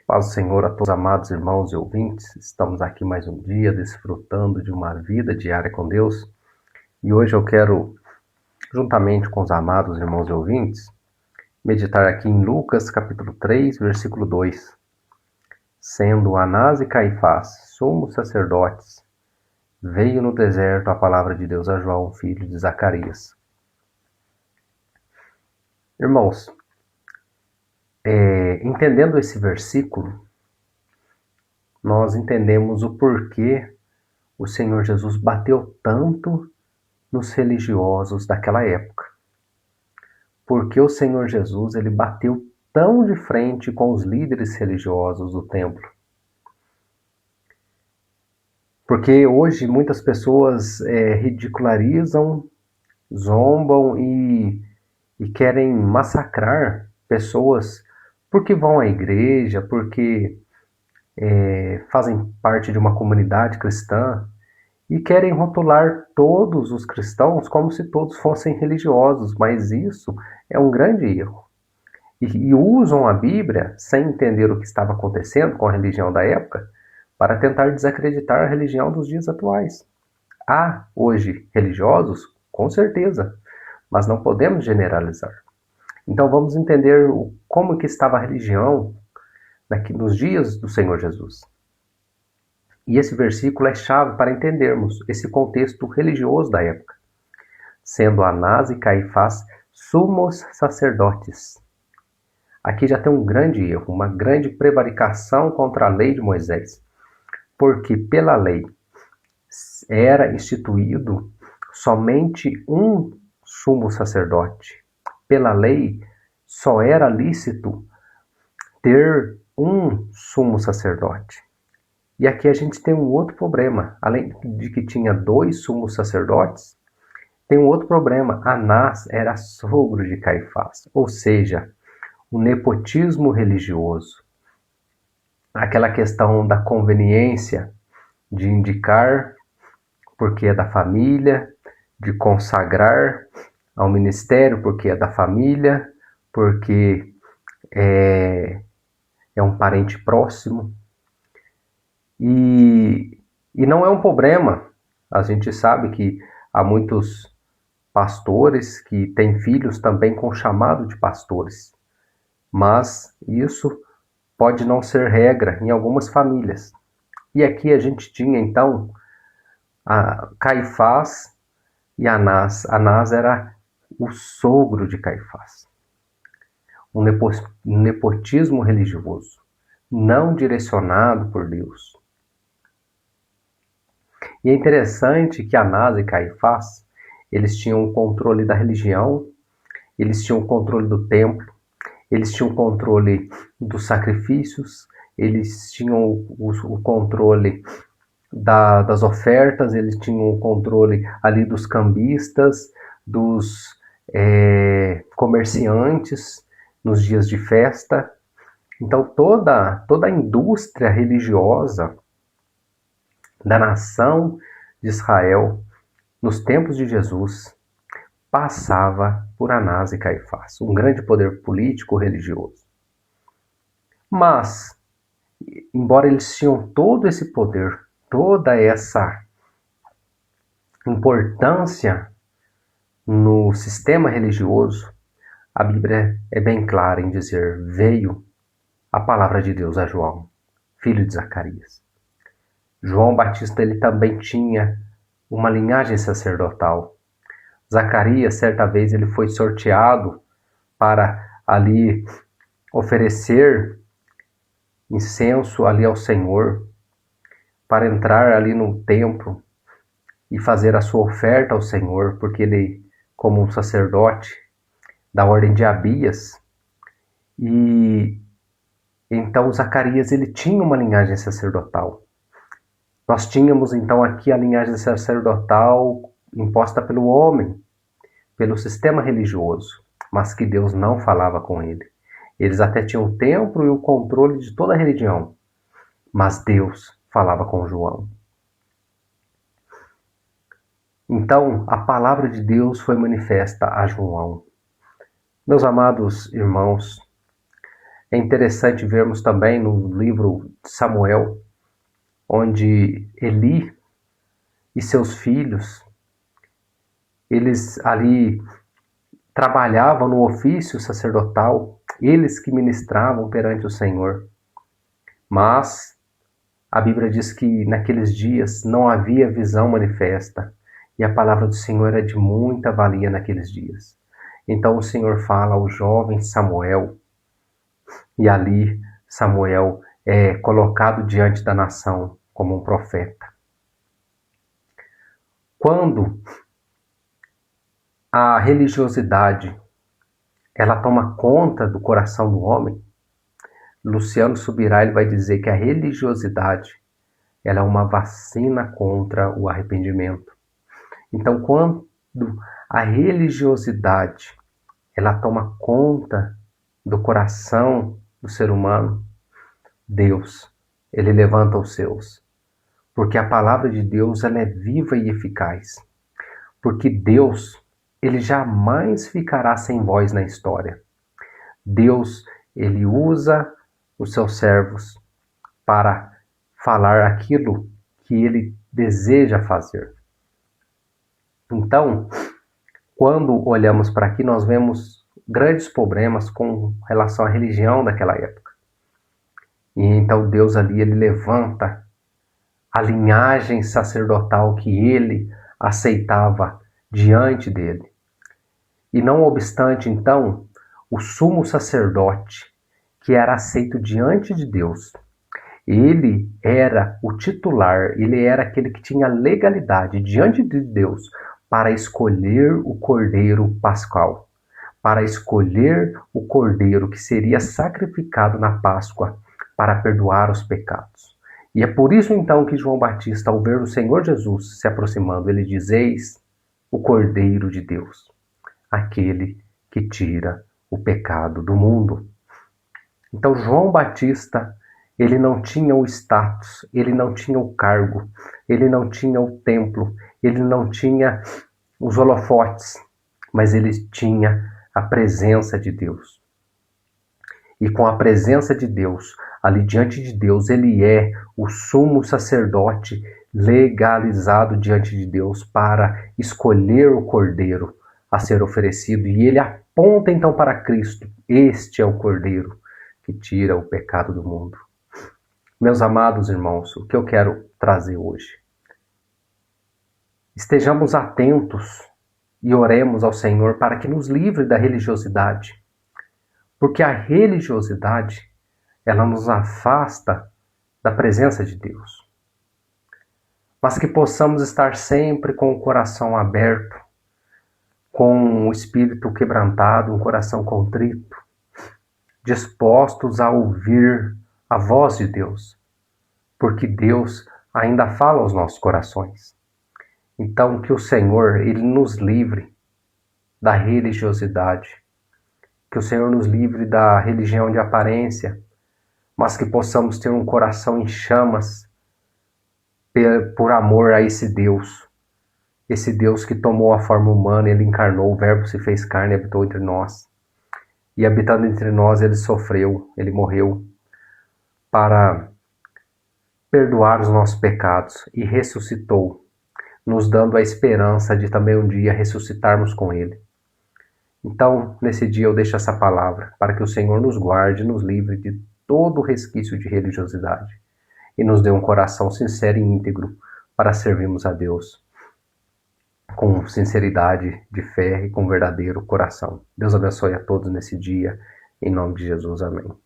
Paz do Senhor a todos, amados irmãos e ouvintes. Estamos aqui mais um dia desfrutando de uma vida diária com Deus. E hoje eu quero, juntamente com os amados irmãos e ouvintes, meditar aqui em Lucas capítulo 3, versículo 2. Sendo Anás e Caifás sumos sacerdotes, veio no deserto a palavra de Deus a João, filho de Zacarias. Irmãos, entendendo esse versículo, nós entendemos o porquê o Senhor Jesus bateu tanto nos religiosos daquela época. Porque o Senhor Jesus ele bateu tão de frente com os líderes religiosos do templo. Porque hoje muitas pessoas ridicularizam, zombam e querem massacrar pessoas porque vão à igreja, porque fazem parte de uma comunidade cristã e querem rotular todos os cristãos como se todos fossem religiosos, mas isso é um grande erro. E usam a Bíblia, sem entender o que estava acontecendo com a religião da época, para tentar desacreditar a religião dos dias atuais. Há hoje religiosos, com certeza, mas não podemos generalizar. Então vamos entender como que estava a religião nos dias do Senhor Jesus. E esse versículo é chave para entendermos esse contexto religioso da época. Sendo Anás e Caifás sumos sacerdotes. Aqui já tem um grande erro, uma grande prevaricação contra a lei de Moisés. Porque pela lei era instituído somente um sumo sacerdote. Pela lei só era lícito ter um sumo sacerdote. E aqui a gente tem um outro problema. Além de que tinha 2 sumos sacerdotes, tem um outro problema. Anás era sogro de Caifás, ou seja, o nepotismo religioso. Aquela questão da conveniência de indicar porque é da família, de consagrar ao ministério porque é da família, porque é um parente próximo. E não é um problema. A gente sabe que há muitos pastores que têm filhos também com chamado de pastores. Mas isso pode não ser regra em algumas famílias. E aqui a gente tinha então a Caifás e Anás. Anás era o sogro de Caifás. Um nepotismo religioso, não direcionado por Deus. E é interessante que Anás e Caifás, eles tinham o controle da religião, eles tinham o controle do templo, eles tinham o controle dos sacrifícios, eles tinham o controle das ofertas, eles tinham o controle ali dos cambistas, dos comerciantes nos dias de festa. Então toda a indústria religiosa da nação de Israel nos tempos de Jesus passava por Anás e Caifás, um grande poder político religioso. Mas, embora eles tinham todo esse poder, toda essa importância no sistema religioso, a Bíblia é bem clara em dizer: veio a palavra de Deus a João, filho de Zacarias. João Batista ele também tinha uma linhagem sacerdotal. Zacarias, certa vez, ele foi sorteado para ali oferecer incenso ali ao Senhor, para entrar ali no templo e fazer a sua oferta ao Senhor, porque ele, como um sacerdote da ordem de Abias, e então Zacarias ele tinha uma linhagem sacerdotal. Nós tínhamos então aqui a linhagem sacerdotal imposta pelo homem, pelo sistema religioso, mas que Deus não falava com ele. Eles até tinham o templo e o controle de toda a religião, mas Deus falava com João. Então, a palavra de Deus foi manifesta a João. Meus amados irmãos, É interessante vermos também no livro de Samuel, onde Eli e seus filhos, eles ali trabalhavam no ofício sacerdotal, eles que ministravam perante o Senhor. Mas a Bíblia diz que naqueles dias não havia visão manifesta, e a palavra do Senhor era de muita valia naqueles dias. Então o Senhor fala ao jovem Samuel, e ali Samuel é colocado diante da nação como um profeta. Quando a religiosidade ela toma conta do coração do homem, Luciano Subirá ele vai dizer que a religiosidade ela é uma vacina contra o arrependimento. Então, quando a religiosidade ela toma conta do coração do ser humano, Deus, ele levanta os seus. Porque a palavra de Deus ela é viva e eficaz. Porque Deus, ele jamais ficará sem voz na história. Deus, ele usa os seus servos para falar aquilo que ele deseja fazer. Então, quando olhamos para aqui, nós vemos grandes problemas com relação à religião daquela época. E então Deus ali, ele levanta a linhagem sacerdotal que ele aceitava diante dele. E não obstante, então, o sumo sacerdote, que era aceito diante de Deus, ele era o titular, ele era aquele que tinha legalidade diante de Deus para escolher o cordeiro pascal, para escolher o cordeiro que seria sacrificado na Páscoa para perdoar os pecados. E é por isso então que João Batista, ao ver o Senhor Jesus se aproximando, ele diz: eis o Cordeiro de Deus, aquele que tira o pecado do mundo. Então João Batista, ele não tinha o status, ele não tinha o cargo, ele não tinha o templo, ele não tinha os holofotes, mas ele tinha a presença de Deus. E com a presença de Deus, ali diante de Deus, ele é o sumo sacerdote legalizado diante de Deus para escolher o cordeiro a ser oferecido. E ele aponta então para Cristo. Este é o cordeiro que tira o pecado do mundo. Meus amados irmãos, o que eu quero trazer hoje? Estejamos atentos e oremos ao Senhor para que nos livre da religiosidade. Porque a religiosidade, ela nos afasta da presença de Deus. Mas que possamos estar sempre com o coração aberto, com o espírito quebrantado, um coração contrito, dispostos a ouvir a voz de Deus, porque Deus ainda fala aos nossos corações. Então que o Senhor, ele nos livre da religiosidade, que o Senhor nos livre da religião de aparência, mas que possamos ter um coração em chamas por amor a esse Deus que tomou a forma humana, ele encarnou, o Verbo se fez carne e habitou entre nós. E habitando entre nós, ele sofreu, ele morreu para perdoar os nossos pecados e ressuscitou, nos dando a esperança de também um dia ressuscitarmos com ele. Então, nesse dia eu deixo essa palavra para que o Senhor nos guarde, nos livre de todo resquício de religiosidade e nos dê um coração sincero e íntegro para servirmos a Deus com sinceridade de fé e com verdadeiro coração. Deus abençoe a todos nesse dia, em nome de Jesus, amém.